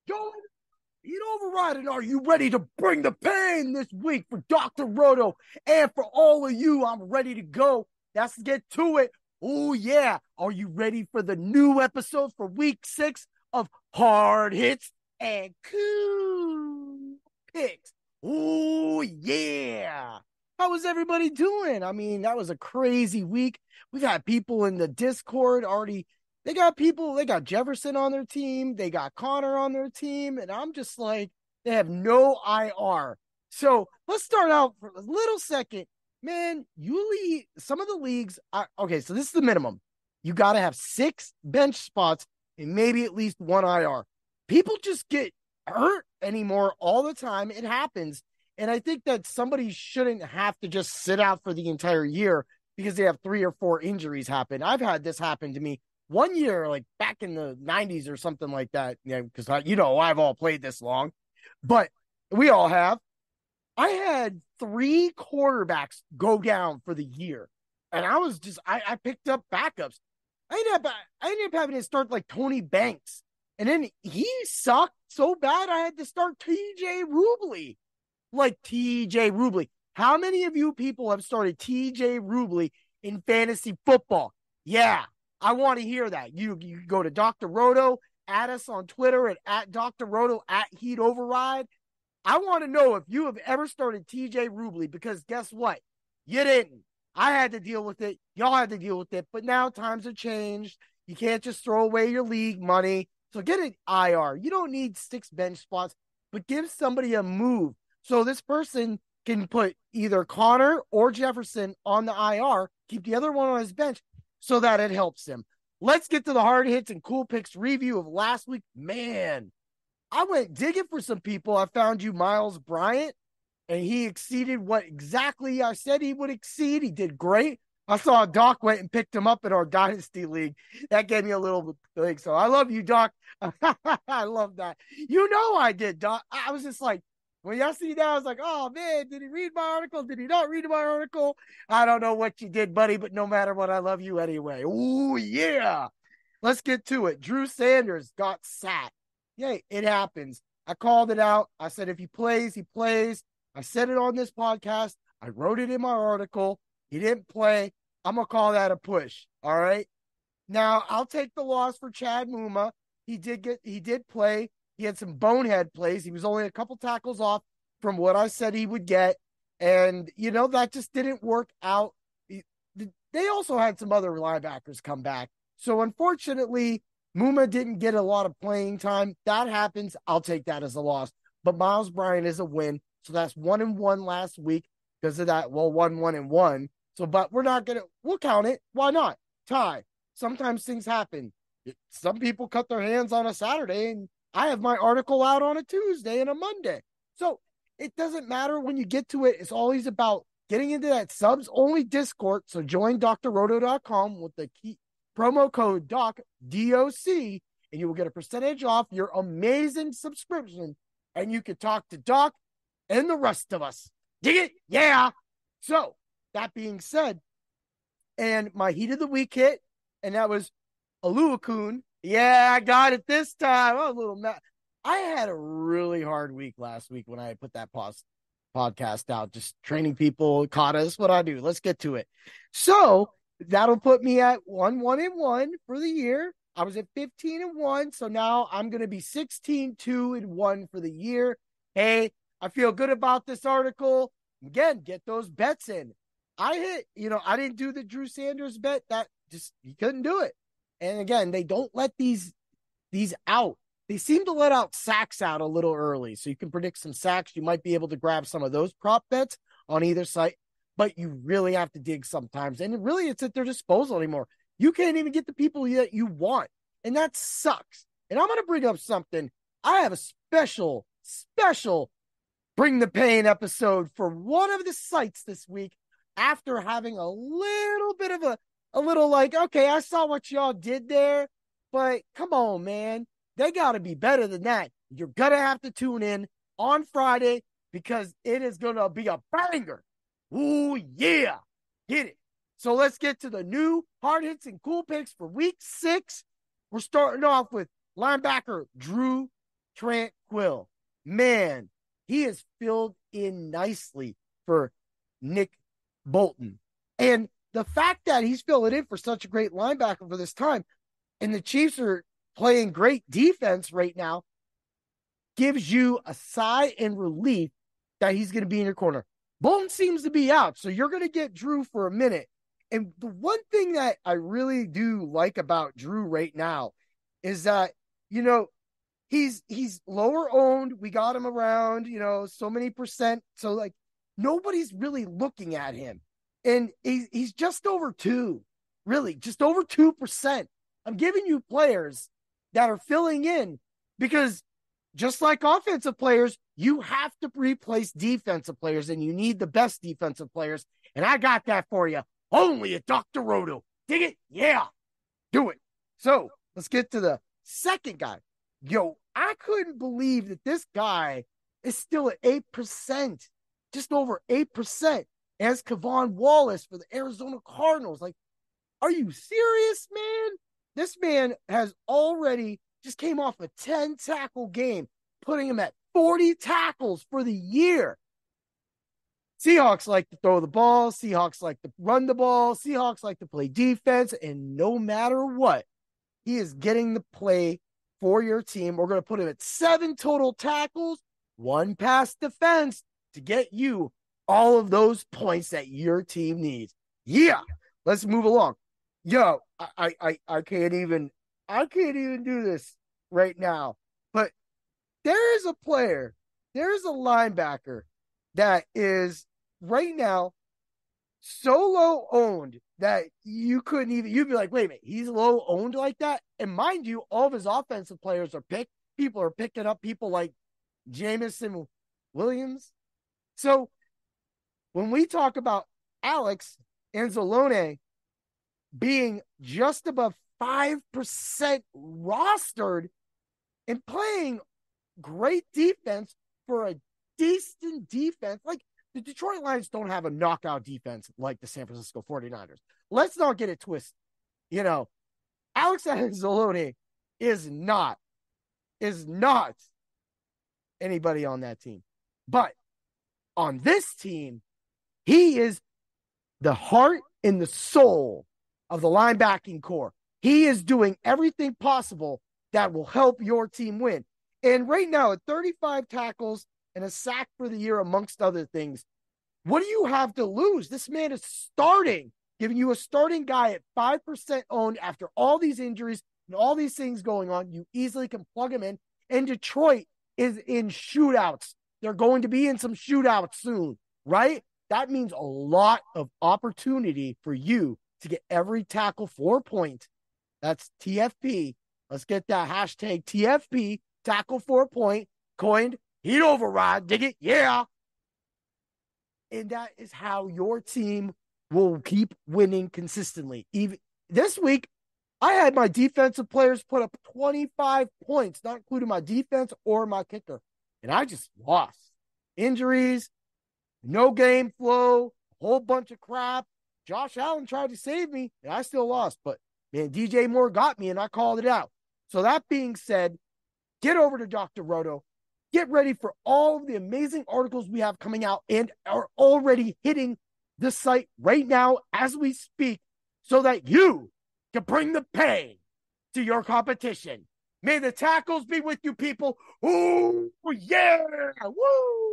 Joe, Eat Override, and are you ready to bring the pain this week for Dr. Roto and for all of you? I'm ready to go. Let's get to it. Oh, yeah. Are you ready for the new episode for week 6 of Hard Hits and Cool Picks? Oh, yeah. How was everybody doing? I mean, that was a crazy week. We've had people in the Discord already. They got people, they got Jefferson on their team, they got Connor on their team, and I'm just like, they have no IR. So let's start out for a little second. Man, some of the leagues are okay. So this is the minimum. You got to have 6 bench spots and maybe at least 1 IR. People just get hurt anymore all the time. It happens. And I think that somebody shouldn't have to just sit out for the entire year because they have 3 or 4 injuries happen. I've had this happen to me one year, like back in the 90s or something like that. Yeah, because I've all played this long, but we all have. I had 3 quarterbacks go down for the year, and I picked up backups. I ended up having to start like Tony Banks, and then he sucked so bad I had to start TJ Rubley. Like TJ Rubley. How many of you people have started TJ Rubley in fantasy football? Yeah, I want to hear that. You go to Dr. Roto, add us on Twitter at Dr. Roto at Heat Override. I want to know if you have ever started TJ Rubley, because guess what? You didn't. I had to deal with it. Y'all had to deal with it. But now times have changed. You can't just throw away your league money. So get an IR. You don't need 6 bench spots, but give somebody a move. So this person can put either Connor or Jefferson on the IR, keep the other one on his bench so that it helps him. Let's get to the hard hits and cool picks review of last week. Man, I went digging for some people. I found you Miles Bryant, and he exceeded what exactly I said he would exceed. He did great. I saw Doc went and picked him up in our Dynasty League. That gave me a little thing. So I love you, Doc. I love that. I did, Doc. I was just like, when y'all see that, I was like, oh, man, did he read my article? Did he not read my article? I don't know what you did, buddy, but no matter what, I love you anyway. Oh, yeah. Let's get to it. Drew Sanders got sacked. Yay, it happens. I called it out. I said, if he plays, he plays. I said it on this podcast. I wrote it in my article. He didn't play. I'm going to call that a push. All right. Now, I'll take the loss for Chad Muma. He did play. He had some bonehead plays. He was only a couple tackles off from what I said he would get. And, that just didn't work out. They also had some other linebackers come back. So, unfortunately, Muma didn't get a lot of playing time. That happens. I'll take that as a loss. But Miles Bryant is a win. So, that's 1-1 last week because of that. Well, 1-1. So, but we'll count it. Why not? Tie. Sometimes things happen. Some people cut their hands on a Saturday, and I have my article out on a Tuesday and a Monday. So it doesn't matter when you get to it. It's always about getting into that subs only Discord. So join drroto.com with the key promo code DOC, DOC, and you will get a percentage off your amazing subscription. And you can talk to Doc and the rest of us. Dig it? Yeah. So that being said, and my heat of the week hit, and that was Oluokun. Yeah, I got it this time. I'm a little mad. I had a really hard week last week when I put that podcast out, just training people. Kata, that's what I do. Let's get to it. So that'll put me at 1-1 for the year. I was at 15-1. So now I'm going to be 16-2-1 for the year. Hey, I feel good about this article. Again, get those bets in. I didn't do the Drew Sanders bet. That just, you couldn't do it. And again, they don't let these out. They seem to let out sacks out a little early. So you can predict some sacks. You might be able to grab some of those prop bets on either side, but you really have to dig sometimes. And really, it's at their disposal anymore. You can't even get the people that you want. And that sucks. And I'm going to bring up something. I have a special Bring the Pain episode for one of the sites this week after having a little bit of a little like, okay, I saw what y'all did there, but come on, man. They got to be better than that. You're going to have to tune in on Friday because it is going to be a banger. Ooh, yeah. Get it. So let's get to the new hard hits and cool picks for week 6. We're starting off with linebacker Drew Tranquill. Man, he is filled in nicely for Nick Bolton. And the fact that he's filling in for such a great linebacker for this time, and the Chiefs are playing great defense right now, gives you a sigh and relief that he's going to be in your corner. Bolton seems to be out, so you're going to get Drew for a minute. And the one thing that I really do like about Drew right now is that, he's lower owned. We got him around, so many percent. So like nobody's really looking at him. And he's just over 2, really, just over 2%. I'm giving you players that are filling in because just like offensive players, you have to replace defensive players, and you need the best defensive players. And I got that for you. Only at Dr. Roto. Dig it? Yeah. Do it. So let's get to the second guy. Yo, I couldn't believe that this guy is still at 8%, just over 8%, as Kevon Wallace for the Arizona Cardinals. Like, are you serious, man? This man has already just came off a 10-tackle game, putting him at 40 tackles for the year. Seahawks like to throw the ball. Seahawks like to run the ball. Seahawks like to play defense. And no matter what, he is getting the play for your team. We're going to put him at 7 total tackles, 1 pass defense to get you all of those points that your team needs. Yeah, let's move along. Yo, I can't even do this right now. But there is a player, there is a linebacker that is right now so low owned that you couldn't even, you'd be like, wait a minute, he's low owned like that? And mind you, all of his offensive players are picked. People are picking up people like Jameson Williams. So when we talk about Alex Anzalone being just above 5% rostered and playing great defense for a decent defense, like the Detroit Lions don't have a knockout defense like the San Francisco 49ers. Let's not get it twisted. Alex Anzalone is not anybody on that team. But on this team, he is the heart and the soul of the linebacking core. He is doing everything possible that will help your team win. And right now, at 35 tackles and a sack for the year, amongst other things, what do you have to lose? This man is starting, giving you a starting guy at 5% owned after all these injuries and all these things going on. You easily can plug him in. And Detroit is in shootouts. They're going to be in some shootouts soon, right? That means a lot of opportunity for you to get every tackle 4 point. That's TFP. Let's get that hashtag TFP, tackle 4 point, coined heat override. Dig it? Yeah. And that is how your team will keep winning consistently. Even this week, I had my defensive players put up 25 points, not including my defense or my kicker. And I just lost. Injuries, no game flow, a whole bunch of crap. Josh Allen tried to save me, and I still lost. But, man, DJ Moore got me, and I called it out. So that being said, get over to Dr. Roto. Get ready for all of the amazing articles we have coming out and are already hitting the site right now as we speak so that you can bring the pain to your competition. May the tackles be with you, people. Ooh, yeah. Woo.